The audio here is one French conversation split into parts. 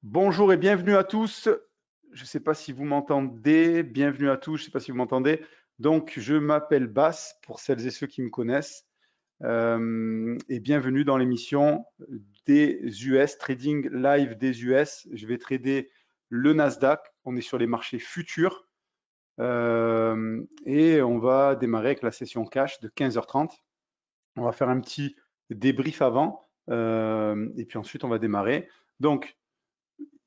Bonjour et bienvenue à tous. Je ne sais pas si vous m'entendez. Bienvenue à tous. Je ne sais pas si vous m'entendez. Donc, je m'appelle Bass pour celles et ceux qui me connaissent. Et bienvenue dans l'émission des US, Trading Live des US. Je vais trader le Nasdaq. On est sur les marchés futurs. Et on va démarrer avec la session cash de 15h30. On va faire un petit débrief avant. Et puis ensuite, on va démarrer. Donc,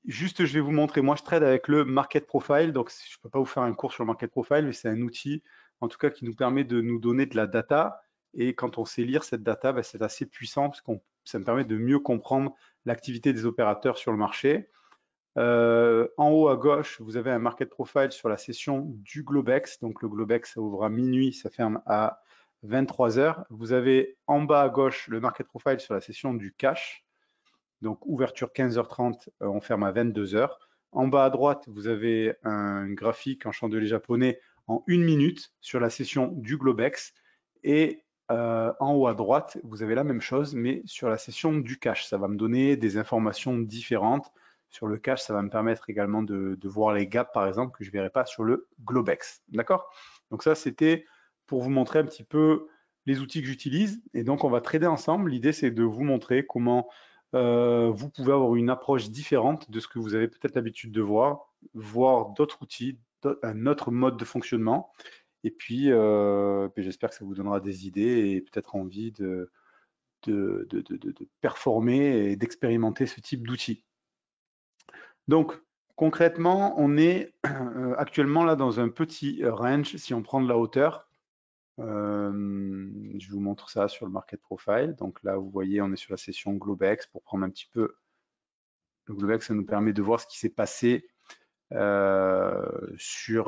juste, je vais vous montrer. Moi, je trade avec le Market Profile. Donc, je ne peux pas vous faire un cours sur le Market Profile, mais c'est un outil, en tout cas, qui nous permet de nous donner de la data. Et quand on sait lire cette data, ben, c'est assez puissant parce que ça me permet de mieux comprendre l'activité des opérateurs sur le marché. En haut à gauche, vous avez un Market Profile sur la session du Globex. Donc, le Globex, ça ouvre à minuit, ça ferme à 23 heures. Vous avez en bas à gauche le Market Profile sur la session du Cash. Donc, ouverture 15h30, on ferme à 22h. En bas à droite, vous avez un graphique en chandelier japonais en 1 minute sur la session du Globex. Et en haut à droite, vous avez la même chose, mais sur la session du cash. Ça va me donner des informations différentes. Sur le cash, ça va me permettre également de voir les gaps, par exemple, que je ne verrai pas sur le Globex. D'accord? Donc ça, c'était pour vous montrer un petit peu les outils que j'utilise. Et donc, on va trader ensemble. L'idée, c'est de vous montrer comment vous pouvez avoir une approche différente de ce que vous avez peut-être l'habitude de voir d'autres outils, un autre mode de fonctionnement. Et puis j'espère que ça vous donnera des idées et peut-être envie de performer et d'expérimenter ce type d'outils. Donc, concrètement, on est actuellement là dans un petit range. Si on prend de la hauteur, je vous montre ça sur le Market Profile. Donc là, vous voyez, on est sur la session Globex pour prendre un petit peu le Globex. Ça nous permet de voir ce qui s'est passé depuis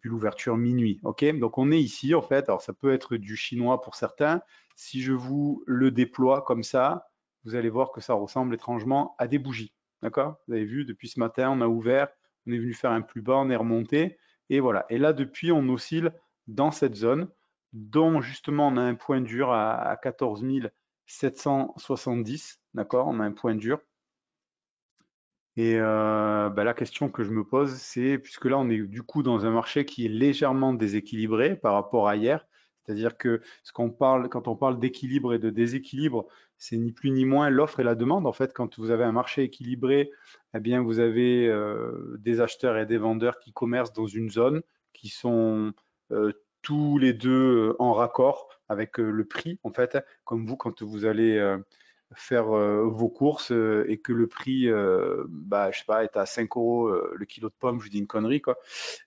l'ouverture minuit. Ok, donc on est ici en fait. Alors ça peut être du chinois pour certains. Si je vous le déploie comme ça, vous allez voir que ça ressemble étrangement à des bougies. D'accord? Vous avez vu, depuis ce matin, on a ouvert, on est venu faire un plus bas, on est remonté. Et voilà. Et là, depuis, on oscille dans cette zone dont justement on a un point dur à 14 770. D'accord? On a un point dur. Et la question que je me pose, c'est, puisque là on est du coup dans un marché qui est légèrement déséquilibré par rapport à hier, c'est-à-dire que quand on parle d'équilibre et de déséquilibre, c'est ni plus ni moins l'offre et la demande. En fait, quand vous avez un marché équilibré, eh bien vous avez des acheteurs et des vendeurs qui commercent dans une zone, qui sont tous les deux en raccord avec le prix, en fait, comme vous quand vous allez faire vos courses et que le prix, je sais pas, est à 5 € le kilo de pommes, je vous dis une connerie, quoi.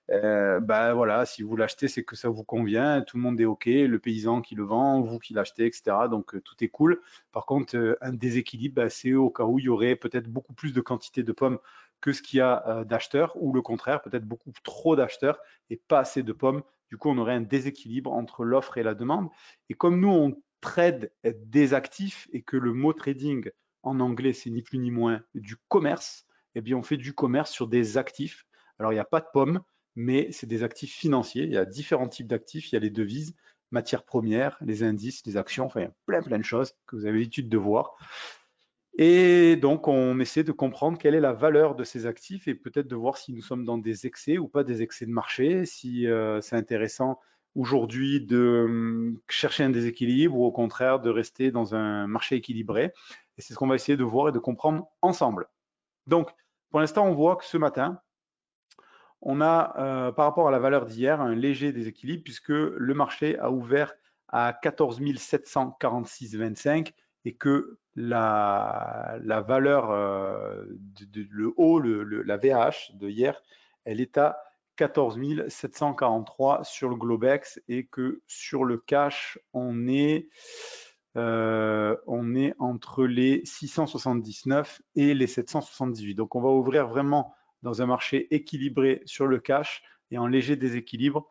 Voilà, si vous l'achetez, c'est que ça vous convient, tout le monde est OK, le paysan qui le vend, vous qui l'achetez, etc. Donc tout est cool. Par contre, un déséquilibre, c'est au cas où il y aurait peut-être beaucoup plus de quantité de pommes que ce qu'il y a d'acheteurs, ou le contraire, peut-être beaucoup trop d'acheteurs et pas assez de pommes. Du coup, on aurait un déséquilibre entre l'offre et la demande. Et comme nous, on trade des actifs et que le mot trading en anglais, c'est ni plus ni moins du commerce, eh bien, on fait du commerce sur des actifs. Alors, il n'y a pas de pommes, mais c'est des actifs financiers. Il y a différents types d'actifs. Il y a les devises, matières premières, les indices, les actions, enfin, il y a plein de choses que vous avez l'habitude de voir. Et donc, on essaie de comprendre quelle est la valeur de ces actifs et peut-être de voir si nous sommes dans des excès ou pas des excès de marché, si c'est intéressant aujourd'hui de chercher un déséquilibre ou au contraire de rester dans un marché équilibré. Et c'est ce qu'on va essayer de voir et de comprendre ensemble. Donc, pour l'instant, on voit que ce matin, on a, par rapport à la valeur d'hier, un léger déséquilibre puisque le marché a ouvert à 14 746,25 et que la valeur, le haut, la VH de hier, elle est à 14 743 sur le Globex et que sur le cash, on est entre les 679 et les 778. Donc, on va ouvrir vraiment dans un marché équilibré sur le cash et en léger déséquilibre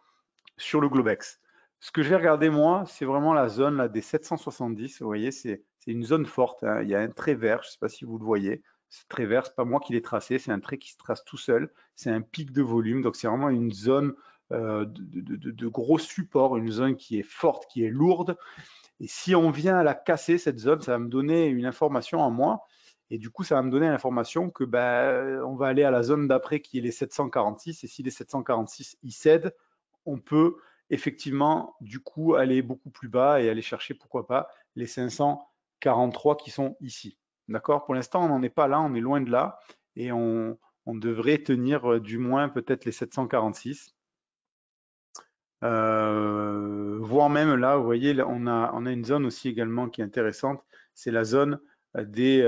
sur le Globex. Ce que je vais regarder, moi, c'est vraiment la zone là, des 770. Vous voyez, c'est une zone forte. Hein. Il y a un trait vert, je ne sais pas si vous le voyez. Ce trait vert, ce n'est pas moi qui l'ai tracé, c'est un trait qui se trace tout seul. C'est un pic de volume, donc c'est vraiment une zone de gros supports, une zone qui est forte, qui est lourde. Et si on vient à la casser, cette zone, ça va me donner une information à moi. Et du coup, ça va me donner l'information que on va aller à la zone d'après qui est les 746. Et si les 746 y cèdent, on peut effectivement du coup aller beaucoup plus bas et aller chercher, pourquoi pas, les 543 qui sont ici. D'accord? Pour l'instant, on n'en est pas là, on est loin de là. Et on devrait tenir du moins peut-être les 746. Voire même là, vous voyez, là, on a une zone aussi également qui est intéressante, c'est la zone des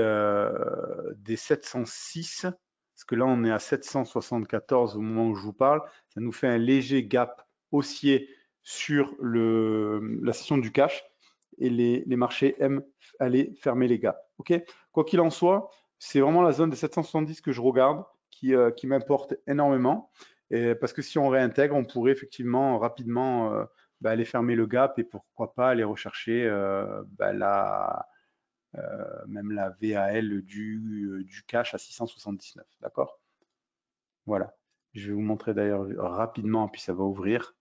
706, parce que là on est à 774 au moment où je vous parle, ça nous fait un léger gap haussier sur la session du cash, et les marchés aiment aller fermer les gaps. Ok. Quoi qu'il en soit, c'est vraiment la zone des 770 que je regarde, qui m'importe énormément. Et parce que si on réintègre, on pourrait effectivement rapidement aller fermer le gap et pourquoi pas aller rechercher même la VAL du cash à 679. D'accord? Voilà. Je vais vous montrer d'ailleurs rapidement, puis ça va ouvrir.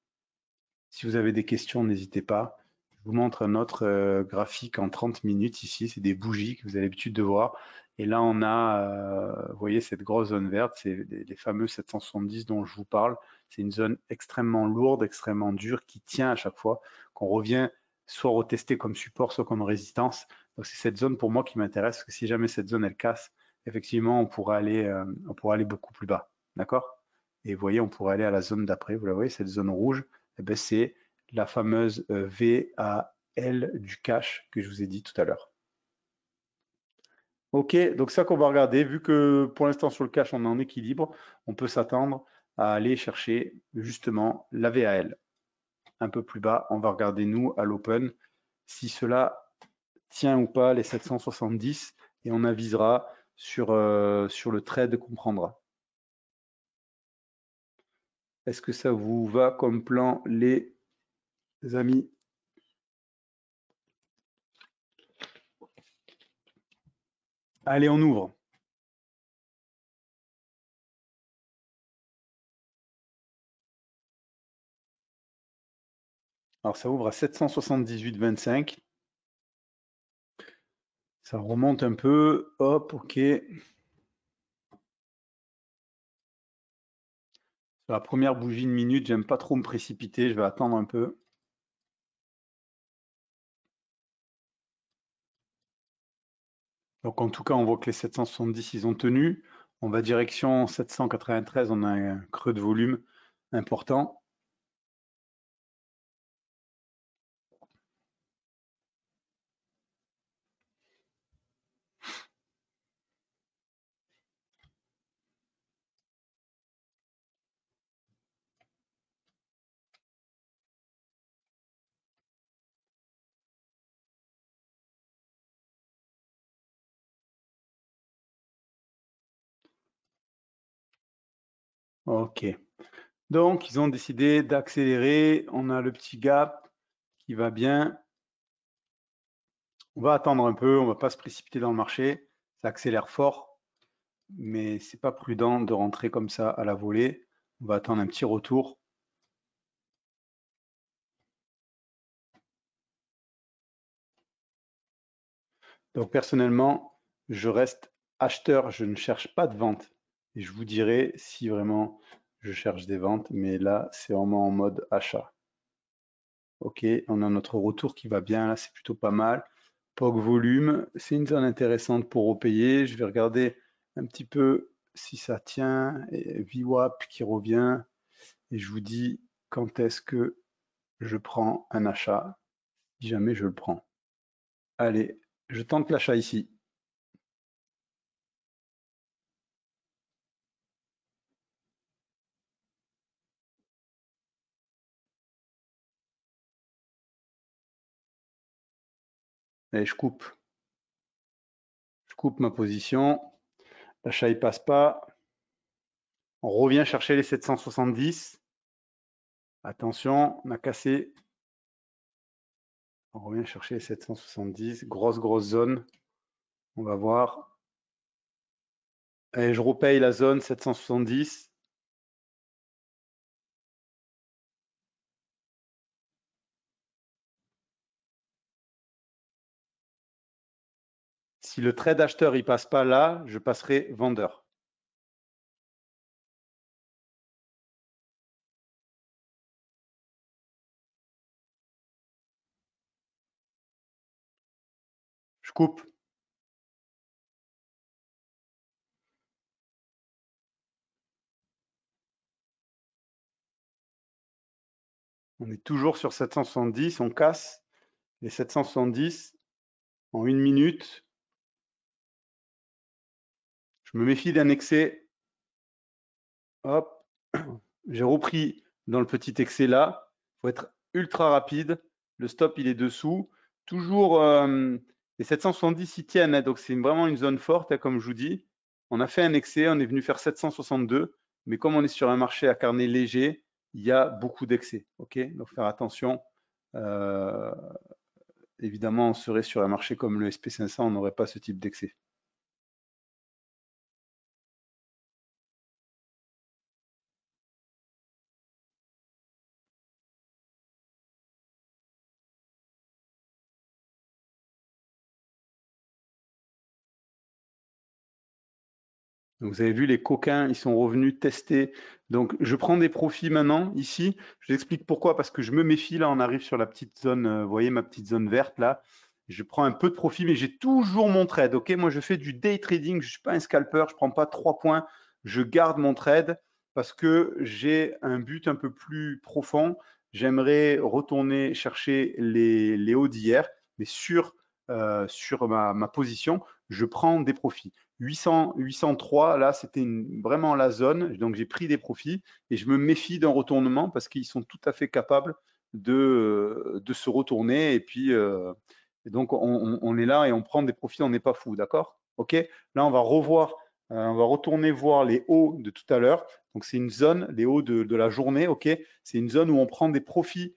Si vous avez des questions, n'hésitez pas. Je vous montre un autre graphique en 30 minutes ici. C'est des bougies que vous avez l'habitude de voir. Et là, on a, vous voyez, cette grosse zone verte, c'est les fameux 770 dont je vous parle. C'est une zone extrêmement lourde, extrêmement dure, qui tient à chaque fois, qu'on revient soit retester comme support, soit comme résistance. Donc c'est cette zone pour moi qui m'intéresse, parce que si jamais cette zone elle casse, effectivement, on pourra aller beaucoup plus bas. D'accord? Et vous voyez, on pourrait aller à la zone d'après. Vous la voyez, cette zone rouge, eh ben, c'est la fameuse VAL du cash que je vous ai dit tout à l'heure. Ok, donc ça qu'on va regarder, vu que pour l'instant sur le cash on est en équilibre, on peut s'attendre à aller chercher justement la VAL. Un peu plus bas, on va regarder nous à l'open si cela tient ou pas les 770 et on avisera sur le trade qu'on prendra. Est-ce que ça vous va comme plan, les amis? Allez, on ouvre. Alors ça ouvre à 778,25. Ça remonte un peu. Hop, ok. Sur la première bougie de minute, j'aime pas trop me précipiter. Je vais attendre un peu. Donc en tout cas, on voit que les 770, ils ont tenu. On va direction 793. On a un creux de volume important. Ok. Donc, ils ont décidé d'accélérer. On a le petit gap qui va bien. On va attendre un peu. On va pas se précipiter dans le marché. Ça accélère fort, mais c'est pas prudent de rentrer comme ça à la volée. On va attendre un petit retour. Donc personnellement, je reste acheteur, je ne cherche pas de vente. Et je vous dirai si vraiment je cherche des ventes, mais là, c'est vraiment en mode achat. Ok, on a notre retour qui va bien, là, c'est plutôt pas mal. POG volume, c'est une zone intéressante pour repayer. Je vais regarder un petit peu si ça tient. Et VWAP qui revient. Et je vous dis quand est-ce que je prends un achat, si jamais je le prends. Allez, je tente l'achat ici. Et je coupe. Je coupe ma position. L'achat il passe pas. On revient chercher les 770. Attention, on a cassé. On revient chercher les 770. Grosse zone. On va voir. Et je repaye la zone 770. Si le trade acheteur il passe pas là, je passerai vendeur. Je coupe. On est toujours sur 770, on casse les 770 en 1 minute. Je me méfie d'un excès. Hop, j'ai repris dans le petit excès là. Il faut être ultra rapide. Le stop, il est dessous. Toujours, les 770 ils tiennent, hein, donc c'est vraiment une zone forte, hein, comme je vous dis. On a fait un excès, on est venu faire 762, mais comme on est sur un marché à carnet léger, il y a beaucoup d'excès. Ok, donc faire attention. Euh, Évidemment, on serait sur un marché comme le SP500, on n'aurait pas ce type d'excès. Donc, vous avez vu, les coquins, ils sont revenus tester. Donc, je prends des profits maintenant, ici. Je vous explique pourquoi, parce que je me méfie. Là, on arrive sur la petite zone, vous voyez ma petite zone verte, là. Je prends un peu de profit, mais j'ai toujours mon trade. Ok, moi, je fais du day trading. Je ne suis pas un scalper. Je ne prends pas 3 points. Je garde mon trade parce que j'ai un but un peu plus profond. J'aimerais retourner chercher les hauts d'hier, mais sur ma position, je prends des profits. 800, 803, là, c'était vraiment la zone. Donc, j'ai pris des profits et je me méfie d'un retournement parce qu'ils sont tout à fait capables de se retourner. Et puis, et donc, on est là et on prend des profits, on n'est pas fou, d'accord? OK? Là, on va revoir, on va retourner voir les hauts de tout à l'heure. Donc, c'est une zone, les hauts de la journée, OK? C'est une zone où on prend des profits,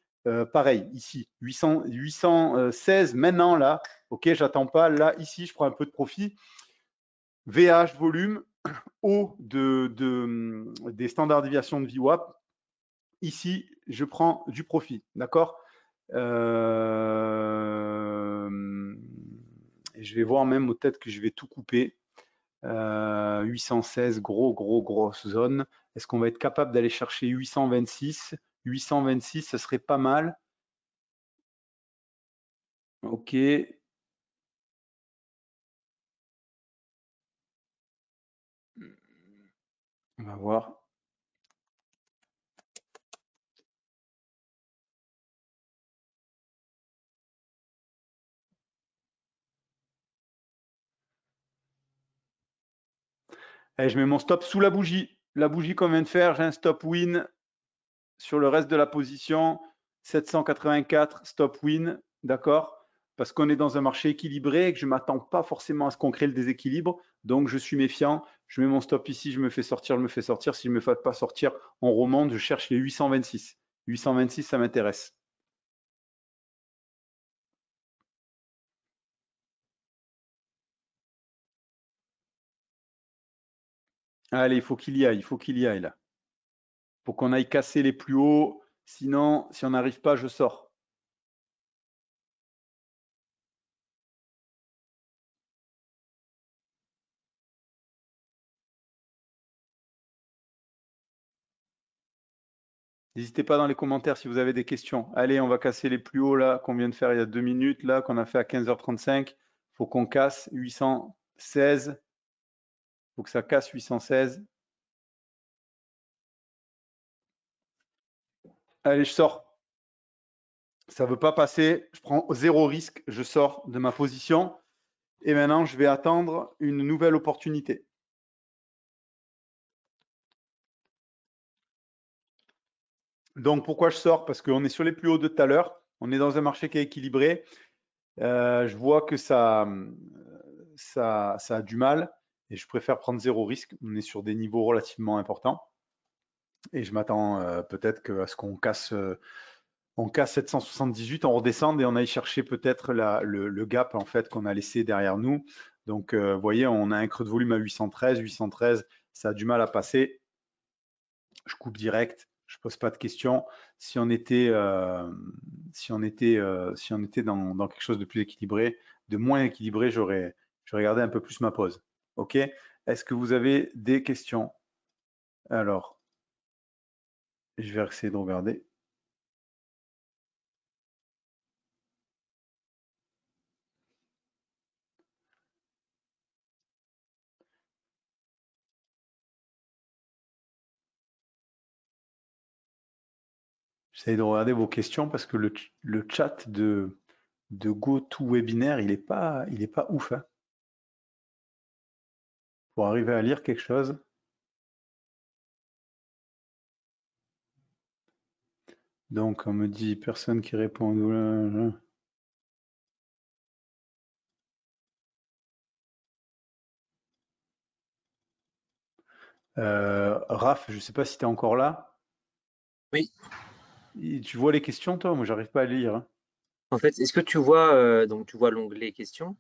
pareil, ici, 800, 816, maintenant, là, OK, j'attends pas. Là, ici, je prends un peu de profit. VH volume, haut des standards de déviation de VWAP. Ici, je prends du profit, d'accord. Et je vais voir même peut-être que je vais tout couper. 816, grosse zone. Est-ce qu'on va être capable d'aller chercher 826? 826, ça serait pas mal. Ok, on va voir. Et je mets mon stop sous la bougie. La bougie qu'on vient de faire, j'ai un stop win sur le reste de la position. 784, stop win, d'accord? Parce qu'on est dans un marché équilibré et que je ne m'attends pas forcément à ce qu'on crée le déséquilibre. Donc, je suis méfiant. Je mets mon stop ici, je me fais sortir, je me fais sortir. Si je ne me fais pas sortir, on remonte. Je cherche les 826. 826, ça m'intéresse. Allez, il faut qu'il y aille. Il faut qu'il y aille là. Il faut qu'on aille casser les plus hauts. Sinon, si on n'arrive pas, je sors. N'hésitez pas dans les commentaires si vous avez des questions. Allez, on va casser les plus hauts là qu'on vient de faire il y a 2 minutes, là qu'on a fait à 15h35. Il faut qu'on casse 816. Il faut que ça casse 816. Allez, je sors. Ça ne veut pas passer. Je prends 0 risque. Je sors de ma position. Et maintenant, je vais attendre une nouvelle opportunité. Donc, pourquoi je sors? Parce qu'on est sur les plus hauts de tout à l'heure. On est dans un marché qui est équilibré. Je vois que ça a du mal et je préfère prendre 0 risque. On est sur des niveaux relativement importants et je m'attends peut-être à ce on casse 778, on redescende et on aille chercher peut-être le gap en fait qu'on a laissé derrière nous. Donc, vous voyez, on a un creux de volume à 813. 813, ça a du mal à passer. Je coupe direct, je pose pas de questions. Si on était, si on était dans quelque chose de plus équilibré, de moins équilibré, Je vais regarder un peu plus ma pause. OK? Est-ce que vous avez des questions? Alors, je vais essayer de regarder. J'essaie de regarder vos questions parce que le chat de GoToWebinar, il est pas ouf, hein. Pour arriver à lire quelque chose. Donc, on me dit personne qui répond. Raph, je sais pas si tu es encore là. Oui, Tu vois les questions, toi? Moi, j'arrive pas à lire, hein. en fait, est-ce que tu vois, donc tu vois l'onglet questions?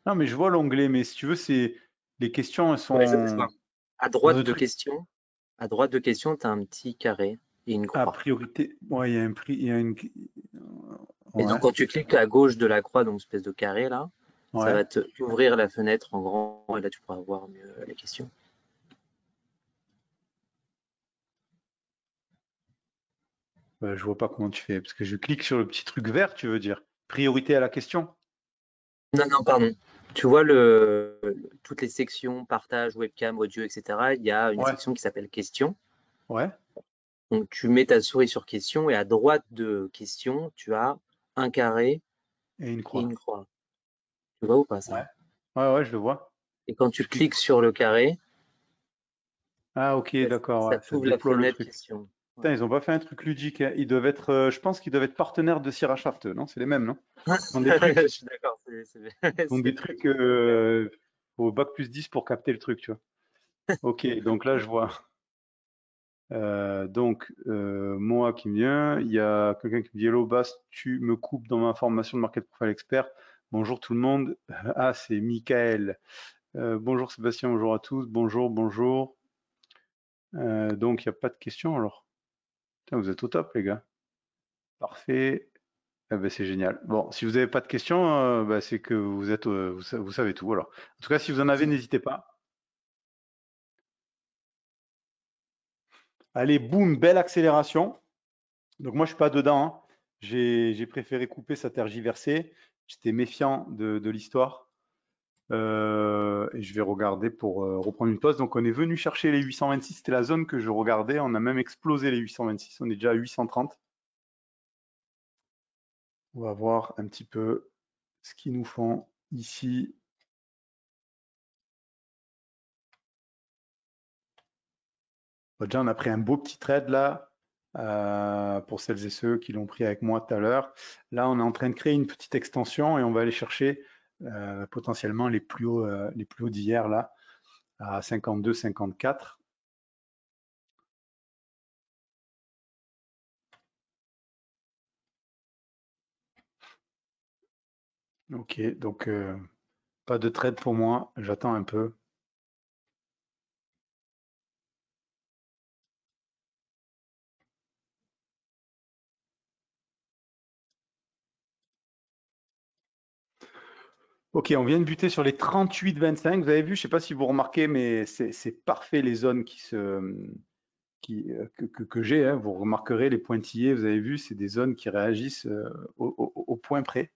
Non, mais je vois l'onglet, mais si tu veux, c'est les questions, elles Ouais, je vois. sont À dans droite un de truc questions, à droite de questions, tu as un petit carré et une à croix. priorité. Ouais, il y a un prix, il y a une. Et donc Ouais, quand tu cliques à gauche de la croix, donc espèce de carré là, ça ouais. va te ouvrir la fenêtre en grand et là tu pourras voir mieux les questions. Je vois pas comment tu fais, parce que je clique sur le petit truc vert, tu veux dire. Priorité à la question? Non, non, pardon. Tu vois toutes les sections, partage, webcam, audio, etc. Il y a une Ouais, section qui s'appelle questions. ouais. Donc tu mets ta souris sur questions et à droite de questions, tu as un carré Et une et croix. une croix. Tu vois ou pas Ouais. ça? Ouais, ouais, je le vois. Et quand tu Je clique. cliques sur le carré, Ah, ok, ça, d'accord, ça ouais, ça t'ouvre la déploie le fenêtre truc. questions. Putain, Voilà. ils ont pas fait un truc ludique, hein. Ils doivent être, je pense qu'ils doivent être partenaires de Sierra non? C'est les mêmes, non? Ils font des Je trucs, suis d'accord, ils font des trucs c'est clair. au bac plus 10 pour capter le truc, tu vois. Ok, donc là, je vois. Moi qui me vient, il y a quelqu'un qui me dit Hello Bast, tu me coupes dans ma formation de Market Profile Expert. Bonjour tout le monde. Ah, c'est Michael. Bonjour Sébastien, bonjour à tous. Bonjour, bonjour. Donc, il n'y a pas de questions alors. Putain, vous êtes au top, les gars. Parfait. Eh ben, c'est génial. Bon, si vous n'avez pas de questions, bah, c'est que vous êtes, vous savez tout. Alors, en tout cas, si vous en avez, n'hésitez pas. Allez, boum, belle accélération. Donc moi, je suis pas dedans, hein. J'ai préféré couper, ça tergiversé. J'étais méfiant de l'histoire. Et je vais regarder pour reprendre une pause. Donc on est venu chercher les 826. C'était la zone que je regardais. On a même explosé les 826. On est déjà à 830. On va voir un petit peu ce qu'ils nous font ici. Bon, déjà, on a pris un beau petit trade là, pour celles et ceux qui l'ont pris avec moi tout à l'heure. Là, on est en train de créer une petite extension et on va aller chercher potentiellement les plus hauts d'hier là, à 52, 54. Ok, donc pas de trade pour moi. J'attends un peu. Ok, on vient de buter sur les 38,25. Vous avez vu, je ne sais pas si vous remarquez, mais c'est parfait les zones que j'ai, hein. Vous remarquerez les pointillés, vous avez vu, c'est des zones qui réagissent au point près.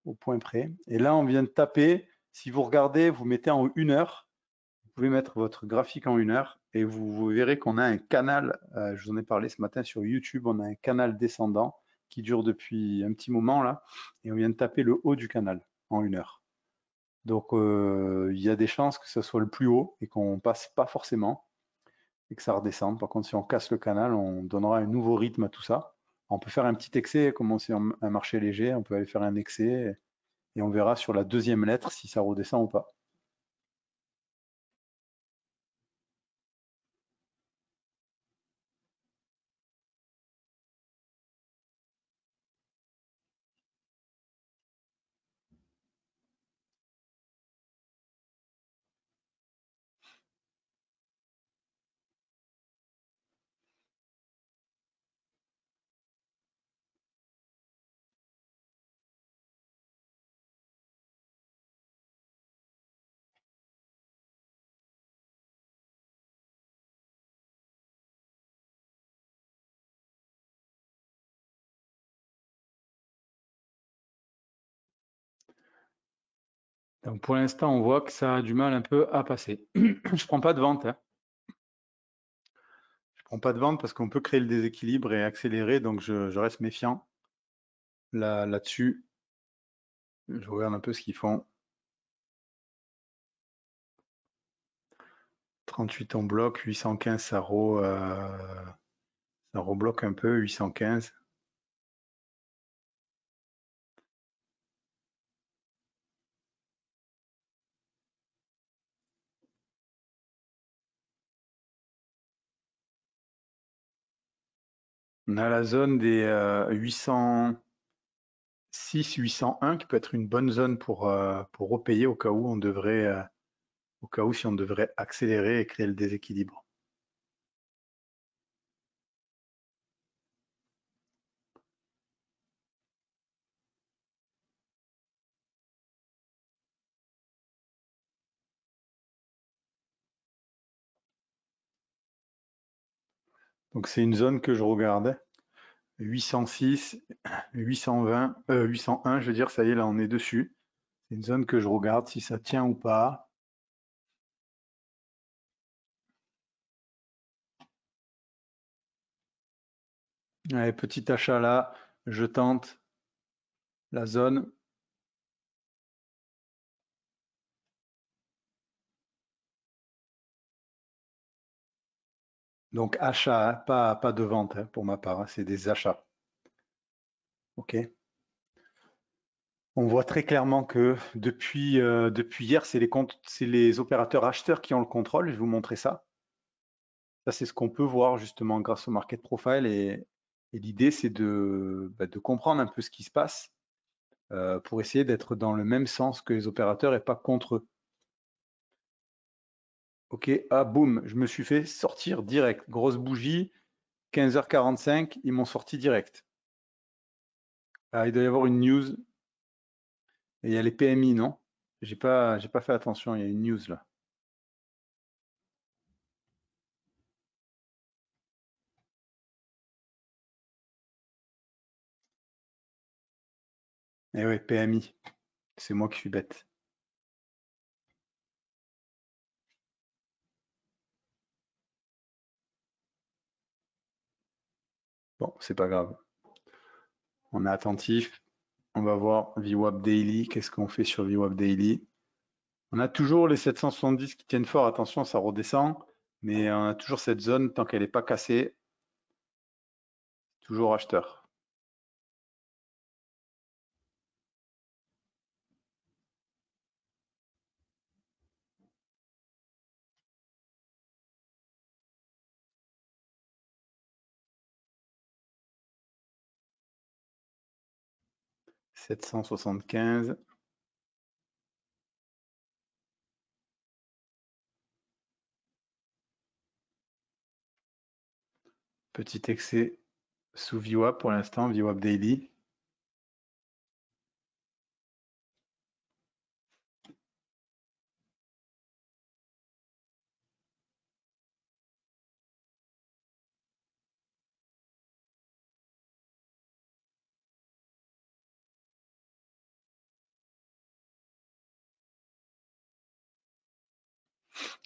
Au point près. Et là, on vient de taper. Si vous regardez, vous mettez en 1 heure. Vous pouvez mettre votre graphique en 1 heure et vous verrez qu'on a un canal. Je vous en ai parlé ce matin sur YouTube. On a un canal descendant qui dure depuis un petit moment là. Et on vient de taper le haut du canal en 1 heure. Donc, il y a des chances que ce soit le plus haut et qu'on passe pas forcément et que ça redescende. Par contre, si on casse le canal, on donnera un nouveau rythme à tout ça. On peut faire un petit excès, comme c'est un marché léger, on peut aller faire un excès et on verra sur la deuxième lettre si ça redescend ou pas. Donc pour l'instant, on voit que ça a du mal un peu à passer. Je prends pas de vente, hein. Je prends pas de vente parce qu'on peut créer le déséquilibre et accélérer, donc je reste méfiant là-dessus. Je regarde un peu ce qu'ils font. 38 on bloque, 815 ça rebloque un peu, 815. On a la zone des 806, 801 qui peut être une bonne zone pour repayer au cas où on devrait, au cas où si on devrait accélérer et créer le déséquilibre. Donc c'est une zone que je regardais. 806, 820, 801, je veux dire, ça y est, là on est dessus. C'est une zone que je regarde si ça tient ou pas. Allez, petit achat là, je tente la zone. Donc achat, hein, pas de vente hein, pour ma part, hein, c'est des achats. OK. On voit très clairement que depuis hier, c'est les opérateurs acheteurs qui ont le contrôle. Je vais vous montrer ça. Ça, c'est ce qu'on peut voir justement grâce au market profile. Et l'idée, c'est de comprendre un peu ce qui se passe pour essayer d'être dans le même sens que les opérateurs et pas contre eux. Ok, ah boum, je me suis fait sortir direct. Grosse bougie, 15h45, ils m'ont sorti direct. Ah, il doit y avoir une news. Et il y a les PMI, non? J'ai pas fait attention, il y a une news là. Eh ouais, PMI, c'est moi qui suis bête. Bon, c'est pas grave. On est attentif. On va voir VWAP Daily. Qu'est-ce qu'on fait sur VWAP Daily? On a toujours les 770 qui tiennent fort. Attention, ça redescend. Mais on a toujours cette zone, tant qu'elle n'est pas cassée, toujours acheteur. « 775. Petit excès sous VWAP pour l'instant, VWAP Daily.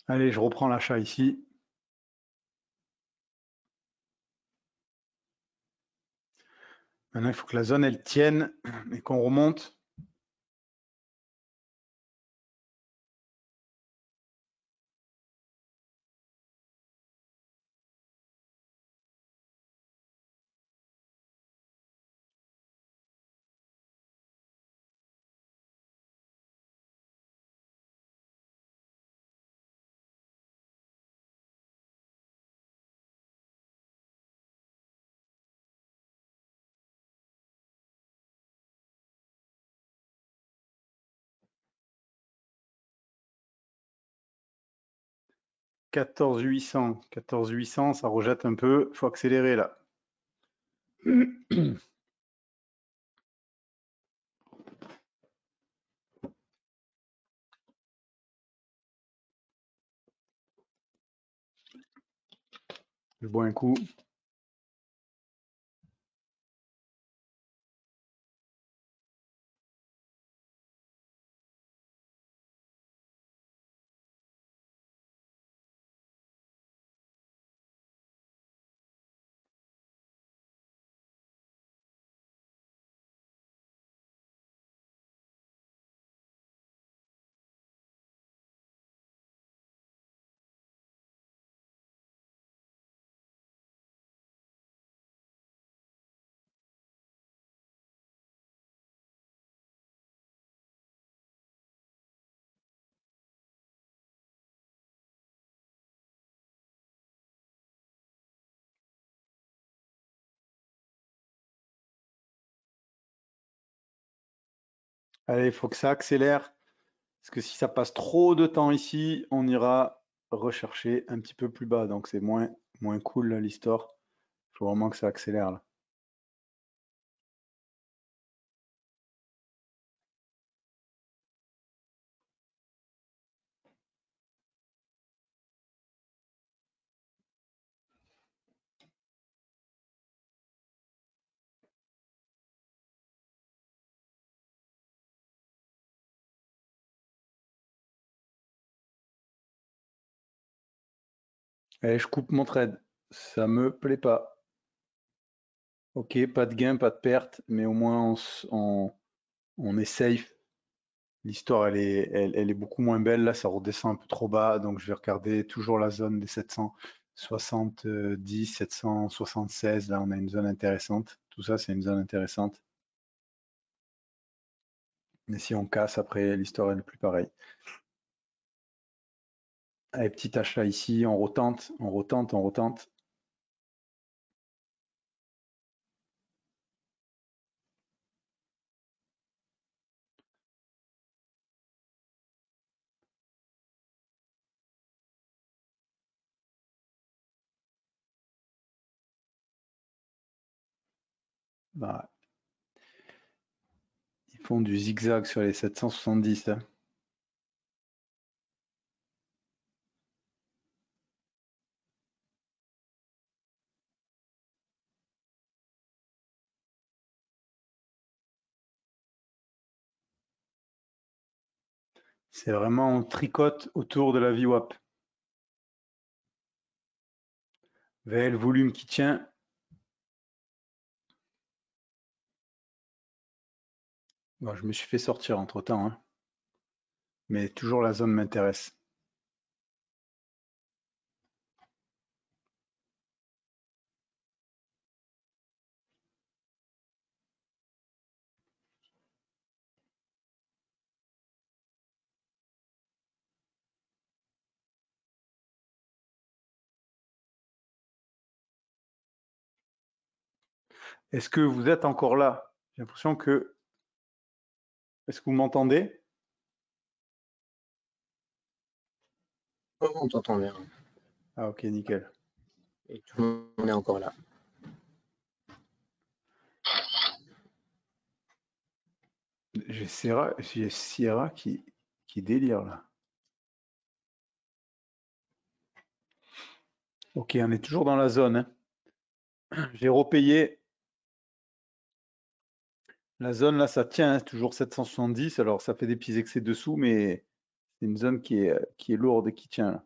Allez, je reprends l'achat ici. Maintenant, il faut que la zone, elle tienne et qu'on remonte. « 14 800, ça rejette un peu. Il faut accélérer là. Je bois un coup. Allez, il faut que ça accélère, parce que si ça passe trop de temps ici, on ira rechercher un petit peu plus bas. Donc c'est moins cool là, l'histoire. Il faut vraiment que ça accélère là. Allez, je coupe mon trade. Ça me plaît pas. Ok, pas de gain, pas de perte, mais au moins on est safe. L'histoire, elle est beaucoup moins belle. Là, ça redescend un peu trop bas. Donc, je vais regarder toujours la zone des 770, 776. Là, on a une zone intéressante. Tout ça, c'est une zone intéressante. Mais si on casse, après, l'histoire, elle n'est plus pareille. Allez, petit achat ici. On retente, on retente, on retente. Bah, ils font du zigzag sur les 770. Hein. C'est vraiment on tricote autour de la VWAP. VL volume qui tient. Bon, je me suis fait sortir entre-temps, hein. Mais toujours la zone m'intéresse. Est-ce que vous êtes encore là? J'ai l'impression que... Est-ce que vous m'entendez? Oh, on t'entend bien. Ah ok, nickel. Et tout le monde est encore là. J'ai Sierra qui délire là. Ok, on est toujours dans la zone. Hein. J'ai repayé. La zone là, ça tient, hein, toujours 770. Alors ça fait des petits excès dessous, mais c'est une zone qui est lourde et qui tient là.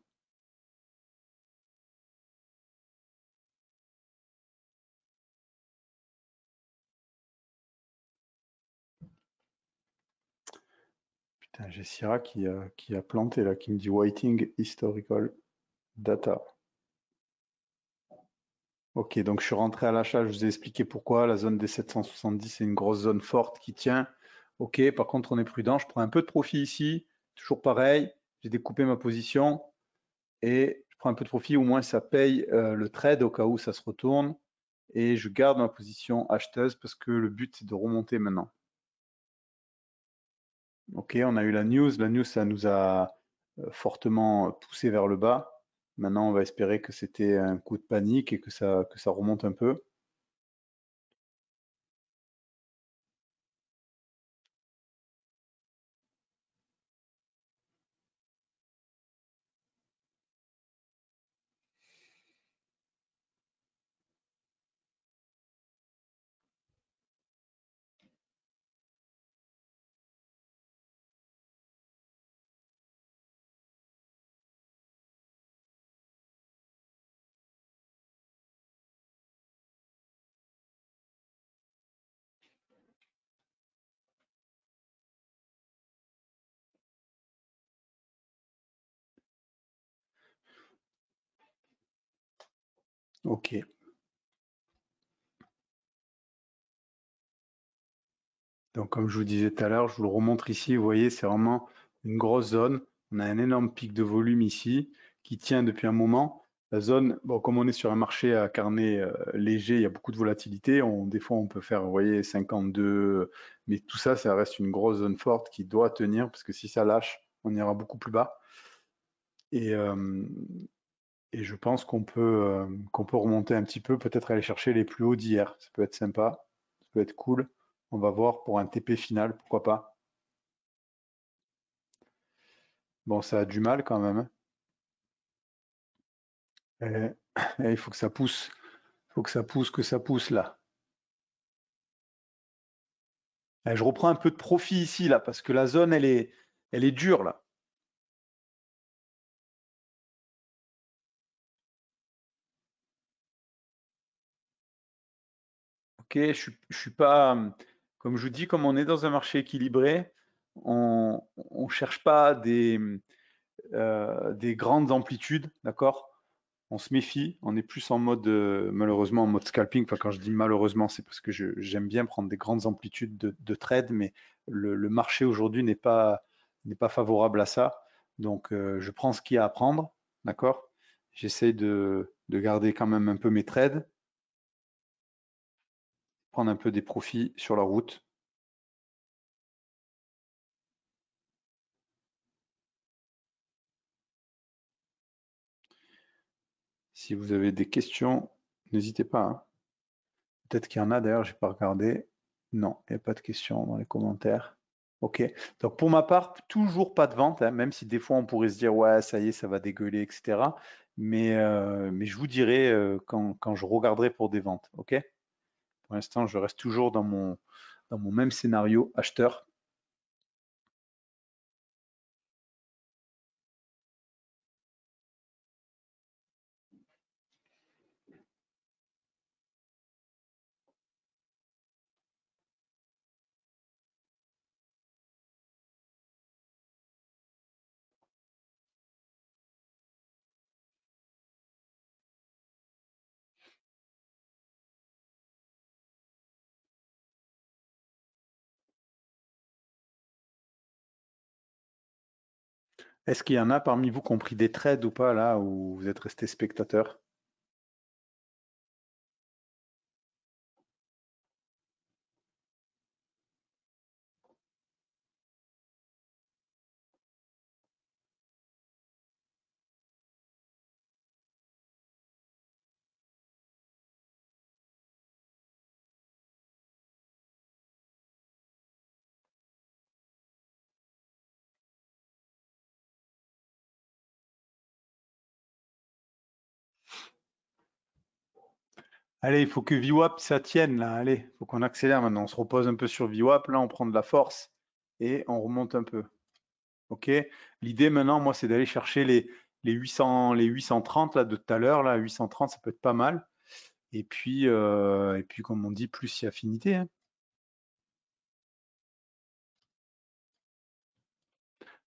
Putain, j'ai Sierra qui a planté là, qui me dit Waiting Historical Data. Ok, donc je suis rentré à l'achat, je vous ai expliqué pourquoi. La zone des 770, c'est une grosse zone forte qui tient. Ok, par contre, on est prudent. Je prends un peu de profit ici. Toujours pareil. J'ai découpé ma position et je prends un peu de profit. Au moins, ça paye le trade au cas où ça se retourne. Et je garde ma position acheteuse parce que le but, c'est de remonter maintenant. Ok, on a eu la news. La news, ça nous a fortement poussé vers le bas. Maintenant, on va espérer que c'était un coup de panique et que ça remonte un peu. Ok. Donc, comme je vous disais tout à l'heure, je vous le remontre ici. Vous voyez, c'est vraiment une grosse zone. On a un énorme pic de volume ici qui tient depuis un moment. La zone, bon, comme on est sur un marché à carnet léger, il y a beaucoup de volatilité. Des fois, on peut faire, vous voyez, 52, mais tout ça, ça reste une grosse zone forte qui doit tenir, parce que si ça lâche, on ira beaucoup plus bas. Et, euh, et je pense qu'on peut remonter un petit peu, peut-être aller chercher les plus hauts d'hier. Ça peut être sympa, ça peut être cool. On va voir pour un TP final, pourquoi pas. Bon, ça a du mal quand même, hein. Et- et il faut que ça pousse. Il faut que ça pousse, que ça pousse là. Je reprends un peu de profit ici là, parce que la zone, elle est dure là. Ok, je suis pas, comme je vous dis, comme on est dans un marché équilibré, on cherche pas des grandes amplitudes, d'accord? On se méfie, on est plus en mode, malheureusement, en mode scalping. Enfin, quand je dis malheureusement, c'est parce que j'aime bien prendre des grandes amplitudes de trade, mais le marché aujourd'hui n'est pas favorable à ça. Donc, je prends ce qu'il y a à prendre, d'accord? J'essaie de garder quand même un peu mes trades, prendre un peu des profits sur la route. Si vous avez des questions, n'hésitez pas, hein. Peut-être qu'il y en a d'ailleurs, j'ai pas regardé. Non, il n'y a pas de questions dans les commentaires. Ok. Donc pour ma part, toujours pas de vente, hein, même si des fois on pourrait se dire ouais, ça y est, ça va dégueuler, etc. Mais je vous dirai quand je regarderai pour des ventes. Ok. Pour l'instant, je reste toujours dans mon même scénario acheteur. Est-ce qu'il y en a parmi vous qui ont pris des trades ou pas là, où vous êtes resté spectateur? Allez, il faut que VWAP ça tienne là. Allez, il faut qu'on accélère maintenant. On se repose un peu sur VWAP. Là, on prend de la force et on remonte un peu. Ok. L'idée maintenant, moi, c'est d'aller chercher les 830 là de tout à l'heure. Là, 830, ça peut être pas mal. Et puis comme on dit, plus il y a affinité, hein.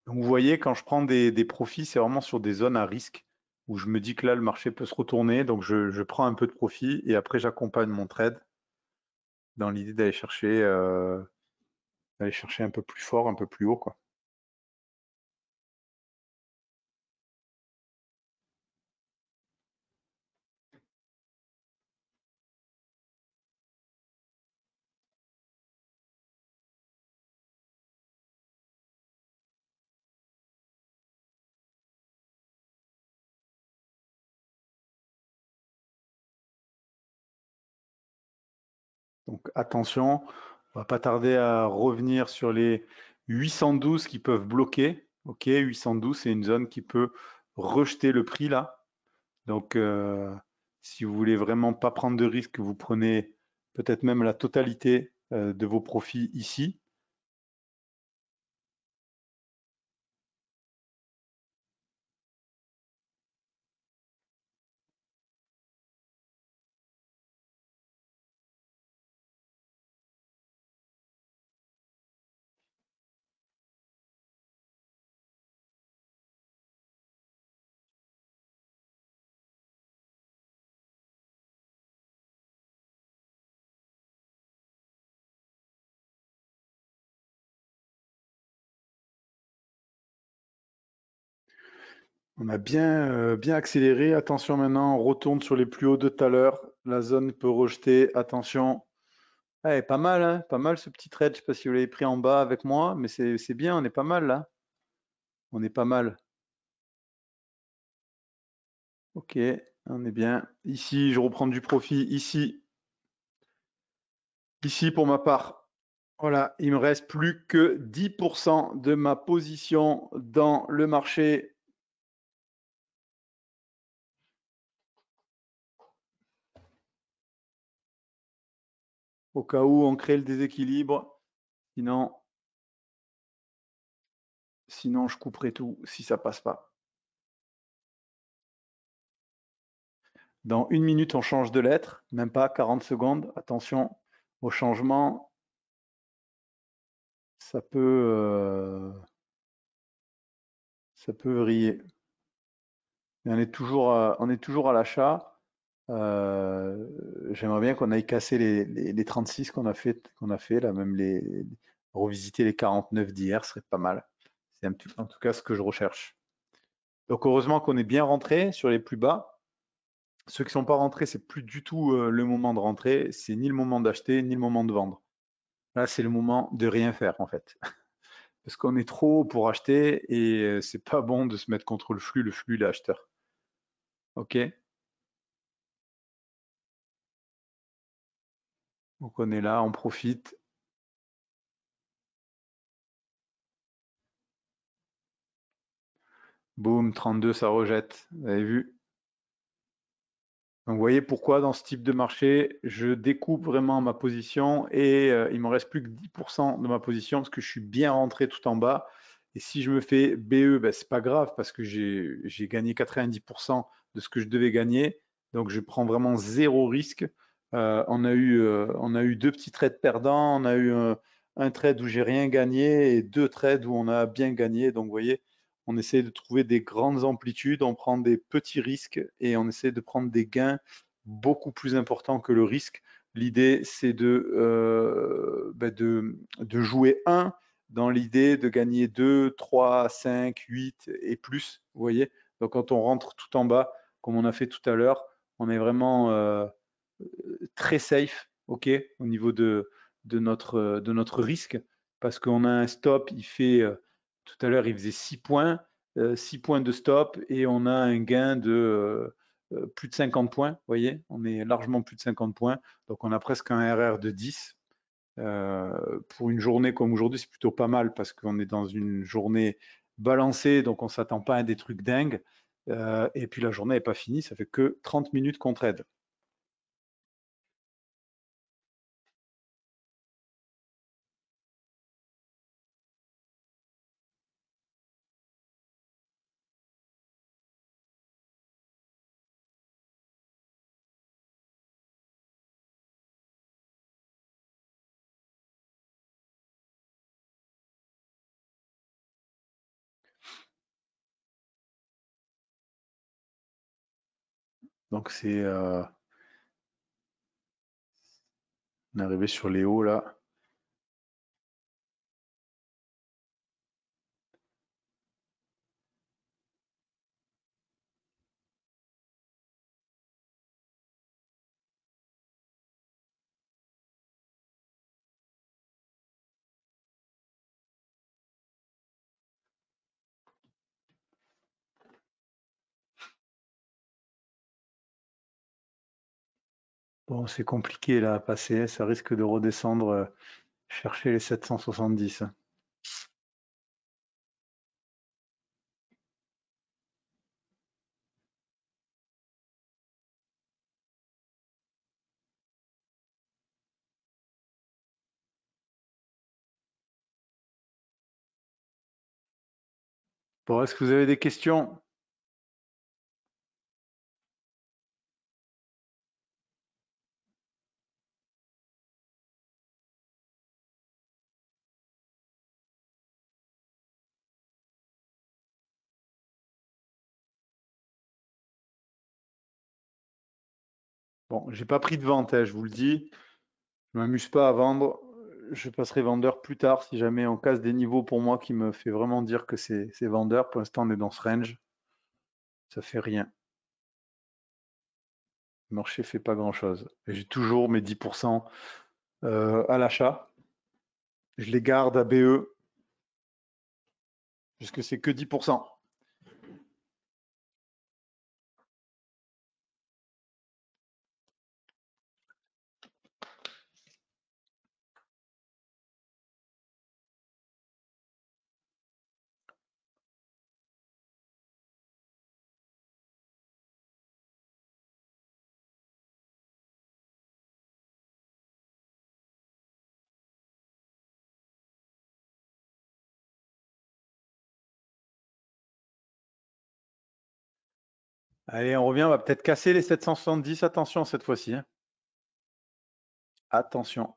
Donc vous voyez, quand je prends des profits, c'est vraiment sur des zones à risque où je me dis que là, le marché peut se retourner. Donc je prends un peu de profit et après, j'accompagne mon trade dans l'idée d'aller chercher un peu plus fort, un peu plus haut, quoi. Donc attention, on va pas tarder à revenir sur les 812 qui peuvent bloquer. Ok, 812, c'est une zone qui peut rejeter le prix là. Donc si vous voulez vraiment pas prendre de risque, vous prenez peut-être même la totalité de vos profits ici. On a bien accéléré. Attention maintenant, on retourne sur les plus hauts de tout à l'heure. La zone peut rejeter. Attention. Ouais, pas mal, hein, pas mal ce petit trade. Je sais pas si vous l'avez pris en bas avec moi, mais c'est bien, on est pas mal là. On est pas mal. Ok, on est bien. Ici, je reprends du profit. Ici pour ma part. Voilà, il me reste plus que 10% de ma position dans le marché. Au cas où on crée le déséquilibre. Sinon, sinon je couperai tout si ça passe pas. Dans une minute, on change de lettre, même pas 40 secondes. Attention au changement, ça ça peut vriller. Mais on est toujours à l'achat. J'aimerais bien qu'on aille casser les 36 qu'on a fait là, même revisiter les 49 d'hier serait pas mal. C'est en tout cas ce que je recherche. Donc heureusement qu'on est bien rentré sur les plus bas. Ceux qui sont pas rentrés, c'est plus du tout le moment de rentrer. C'est ni le moment d'acheter, ni le moment de vendre. Là, c'est le moment de rien faire en fait. Parce qu'on est trop haut pour acheter et c'est pas bon de se mettre contre le flux. Le flux, il est acheteur. Ok? Donc on est là, on profite. Boum, 32, ça rejette. Vous avez vu? Donc, vous voyez pourquoi dans ce type de marché, je découpe vraiment ma position et il me reste plus que 10% de ma position parce que je suis bien rentré tout en bas. Et si je me fais BE, ben, c'est pas grave parce que j'ai gagné 90% de ce que je devais gagner. Donc, je prends vraiment zéro risque. On a eu deux petits trades perdants. On a eu un trade où j'ai rien gagné et deux trades où on a bien gagné. Donc, vous voyez, on essaie de trouver des grandes amplitudes, on prend des petits risques et on essaie de prendre des gains beaucoup plus importants que le risque. L'idée, c'est de jouer 1 dans l'idée de gagner 2, 3, 5, 8 et plus. Vous voyez? Donc quand on rentre tout en bas, comme on a fait tout à l'heure, on est vraiment très safe, ok, au niveau de notre risque, parce qu'on a un stop, tout à l'heure, il faisait 6 points, 6 points de stop, et on a un gain de plus de 50 points, vous voyez, on est largement plus de 50 points, donc on a presque un RR de 10. Pour une journée comme aujourd'hui, c'est plutôt pas mal, parce qu'on est dans une journée balancée, donc on ne s'attend pas à des trucs dingues, et puis la journée n'est pas finie, ça fait que 30 minutes qu'on trade. Donc on est arrivé sur les hauts là. Bon, c'est compliqué là à passer, ça risque de redescendre, chercher les 770. Bon, est-ce que vous avez des questions? Bon, j'ai pas pris de vente, hein, je vous le dis. Je m'amuse pas à vendre. Je passerai vendeur plus tard si jamais on casse des niveaux pour moi qui me fait vraiment dire que c'est vendeur. Pour l'instant, on est dans ce range. ça fait rien. Le marché fait pas grand-chose. J'ai toujours mes 10% à l'achat. Je les garde à BE puisque c'est que 10%. Allez, on revient, on va peut-être casser les 770. Attention cette fois-ci, hein. Attention.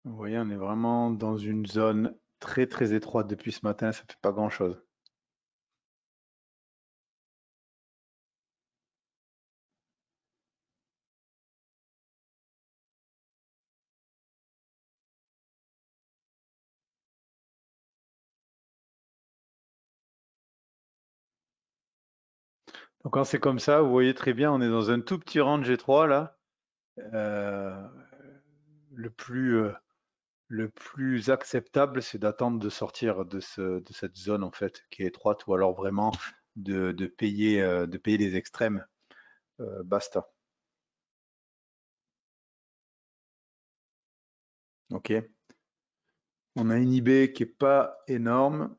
Vous voyez, on est vraiment dans une zone très très étroite depuis ce matin, ça fait pas grand-chose. Donc quand c'est comme ça, vous voyez très bien, on est dans un tout petit range étroit là. Euh, le plus, euh, le plus acceptable, c'est d'attendre de sortir de cette zone en fait qui est étroite, ou alors vraiment de payer les extrêmes. Basta. Ok. On a une IB qui est pas énorme.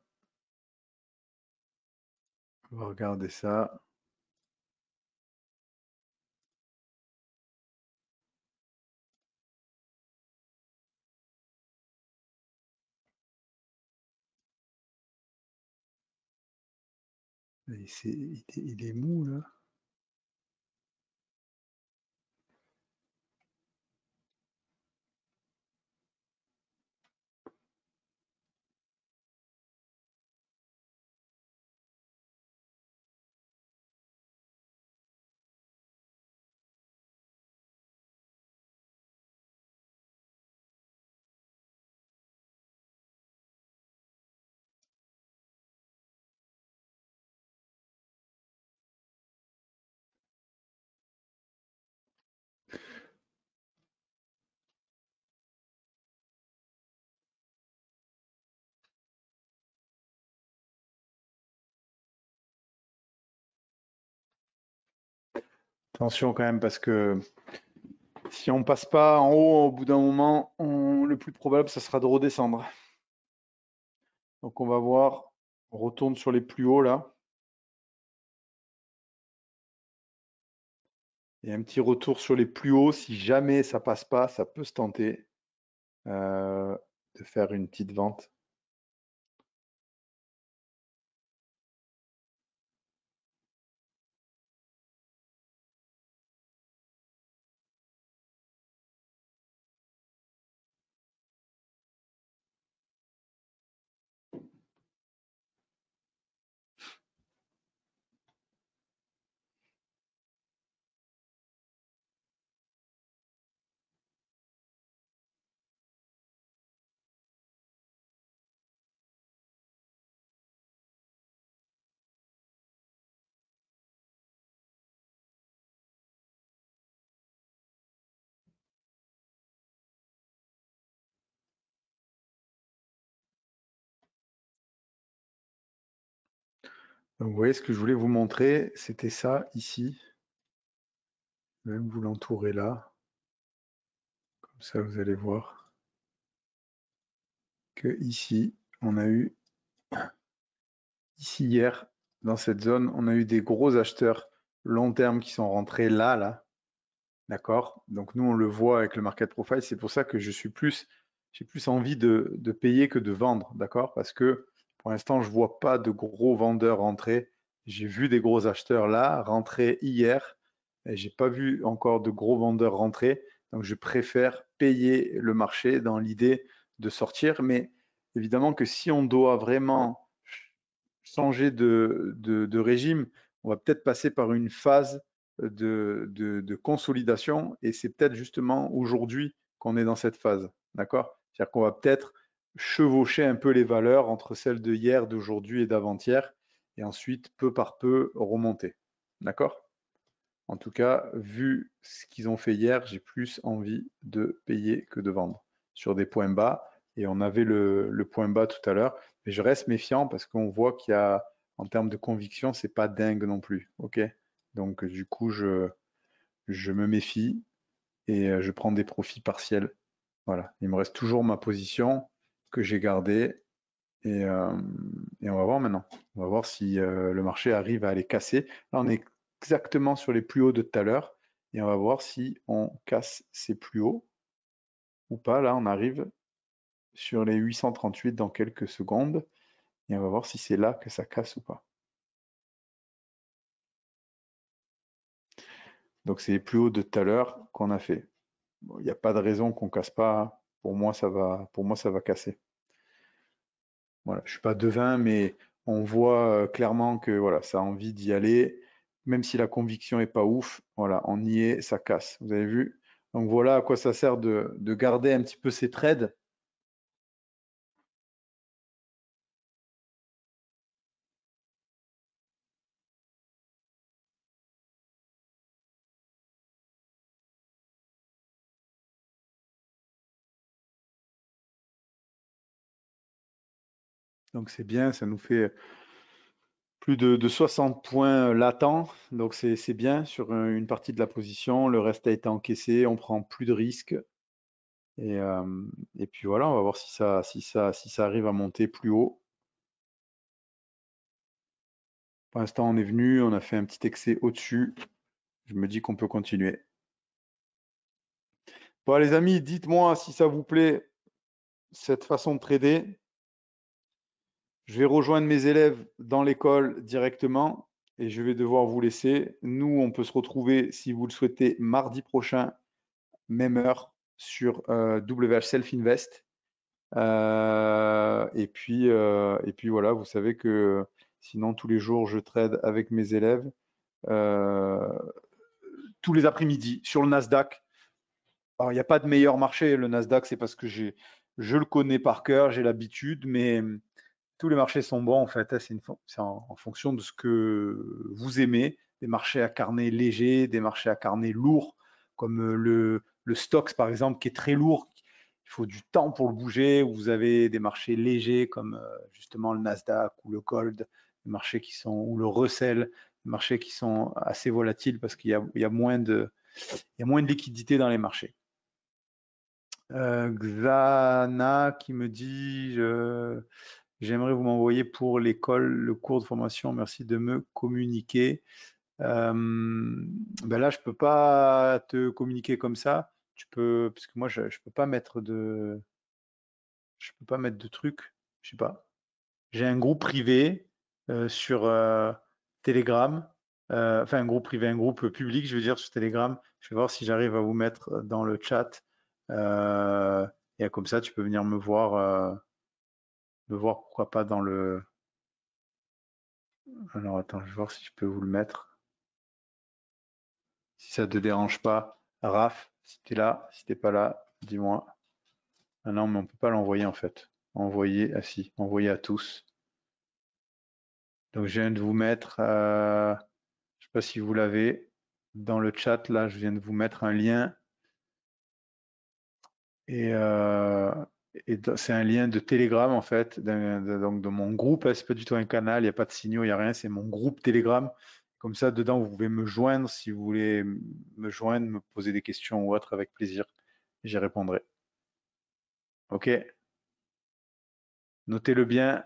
On va regarder ça. Il est mou là. Attention quand même parce que si on passe pas en haut au bout d'un moment, le plus probable, ça sera de redescendre. Donc on va voir, on retourne sur les plus hauts là. Et un petit retour sur les plus hauts, si jamais ça passe pas, ça peut se tenter euh, de faire une petite vente. Donc vous voyez ce que je voulais vous montrer, c'était ça ici. Je vais même vous l'entourer là. Comme ça vous allez voir que ici, on a eu, ici hier, dans cette zone, on a eu des gros acheteurs long terme qui sont rentrés là. D'accord? Donc nous, on le voit avec le market profile. C'est pour ça que j'ai plus envie de payer que de vendre. D'accord? Parce que pour l'instant, je vois pas de gros vendeurs rentrer. J'ai vu des gros acheteurs là rentrer hier et j'ai pas vu encore de gros vendeurs rentrer. Donc je préfère payer le marché dans l'idée de sortir. Mais évidemment que si on doit vraiment changer de régime, on va peut-être passer par une phase de consolidation et c'est peut-être justement aujourd'hui qu'on est dans cette phase. D'accord? C'est-à-dire qu'on va peut-être chevaucher un peu les valeurs entre celles de hier, d'aujourd'hui et d'avant-hier et ensuite, peu par peu, remonter. D'accord? En tout cas, vu ce qu'ils ont fait hier, j'ai plus envie de payer que de vendre sur des points bas. Et on avait le point bas tout à l'heure. Mais je reste méfiant parce qu'on voit qu'il y a, en termes de conviction, c'est pas dingue non plus. OK? Donc, du coup, je me méfie et je prends des profits partiels. Voilà. Il me reste toujours ma position que j'ai gardée et et on va voir maintenant. On va voir si le marché arrive à les casser. Là, on est exactement sur les plus hauts de tout à l'heure et on va voir si on casse ces plus hauts ou pas. Là, on arrive sur les 838 dans quelques secondes et on va voir si c'est là que ça casse ou pas. Donc, c'est les plus hauts de tout à l'heure qu'on a fait. Bon, il n'y a pas de raison qu'on casse pas. Pour moi, ça va casser. Voilà, je suis pas devin, mais on voit clairement que voilà, ça a envie d'y aller, même si la conviction est pas ouf. Voilà, on y est, ça casse. Vous avez vu? Donc voilà à quoi ça sert de garder un petit peu ces trades. Donc c'est bien, ça nous fait plus de 60 points latents. Donc c'est bien sur une partie de la position. Le reste a été encaissé, on prend plus de risques. Et, euh, et puis voilà, on va voir si ça arrive à monter plus haut. Pour l'instant, on est venu, on a fait un petit excès au-dessus. Je me dis qu'on peut continuer. Bon, les amis, dites-moi si ça vous plaît, cette façon de trader. Je vais rejoindre mes élèves dans l'école directement et je vais devoir vous laisser. Nous, on peut se retrouver, si vous le souhaitez, mardi prochain, même heure, sur WH Self Invest. Et puis voilà, vous savez que sinon, tous les jours, je trade avec mes élèves, euh, tous les après-midi, sur le Nasdaq. Alors, il n'y a pas de meilleur marché. Le Nasdaq, c'est parce que je le connais par cœur, j'ai l'habitude, mais tous les marchés sont bons en fait. Hein. C'est en fonction de ce que vous aimez. Des marchés à carnet léger, des marchés à carnet lourd, comme le Stoxx par exemple, qui est très lourd. Il faut du temps pour le bouger. Ou vous avez des marchés légers comme justement le Nasdaq ou le Gold, des marchés qui sont, ou le Russell, des marchés qui sont assez volatiles parce qu'il y a moins il y a moins de liquidité dans les marchés. Xana qui me dit j'aimerais vous m'envoyer pour l'école le cours de formation. Merci de me communiquer. Ben là, je peux pas te communiquer comme ça. Tu peux, parce que moi, je peux pas mettre je peux pas mettre de trucs. Je sais pas. J'ai un groupe privé sur Telegram. Enfin, un groupe privé, un groupe public, je veux dire, sur Telegram. Je vais voir si j'arrive à vous mettre dans le chat. Euh, et comme ça, tu peux venir me voir pourquoi pas dans le. Alors attends, je vais voir si je peux vous le mettre. Si ça te dérange pas. Raph, si t'es là, si t'es pas là, dis-moi. Ah non, mais on peut pas l'envoyer en fait. Envoyer, ah si, envoyer à tous. Donc je viens de vous mettre, je sais pas si vous l'avez, dans le chat là, je viens de vous mettre un lien et, c'est un lien de Telegram en fait, donc de mon groupe. Hein, c'est pas du tout un canal, il n'y a pas de signaux, il n'y a rien, c'est mon groupe Telegram. Comme ça, dedans, vous pouvez me joindre si vous voulez me joindre, me poser des questions ou autre avec plaisir. J'y répondrai. Ok, notez-le bien.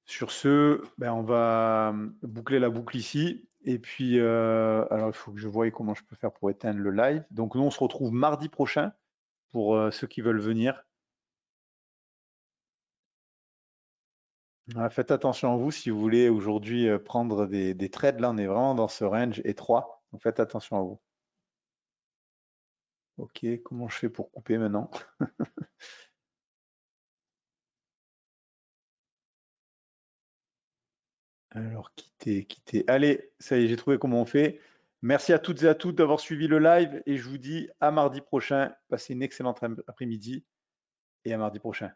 Sur ce, ben, on va boucler la boucle ici. Et puis, alors il faut que je voie comment je peux faire pour éteindre le live. Donc nous, on se retrouve mardi prochain pour ceux qui veulent venir. Faites attention à vous si vous voulez aujourd'hui prendre des trades. Là, on est vraiment dans ce range étroit. Donc faites attention à vous. Ok, comment je fais pour couper maintenant? Alors, quitter, quitter. Allez, ça y est, j'ai trouvé comment on fait. Merci à toutes et à tous d'avoir suivi le live et je vous dis à mardi prochain. Passez une excellente après-midi et à mardi prochain.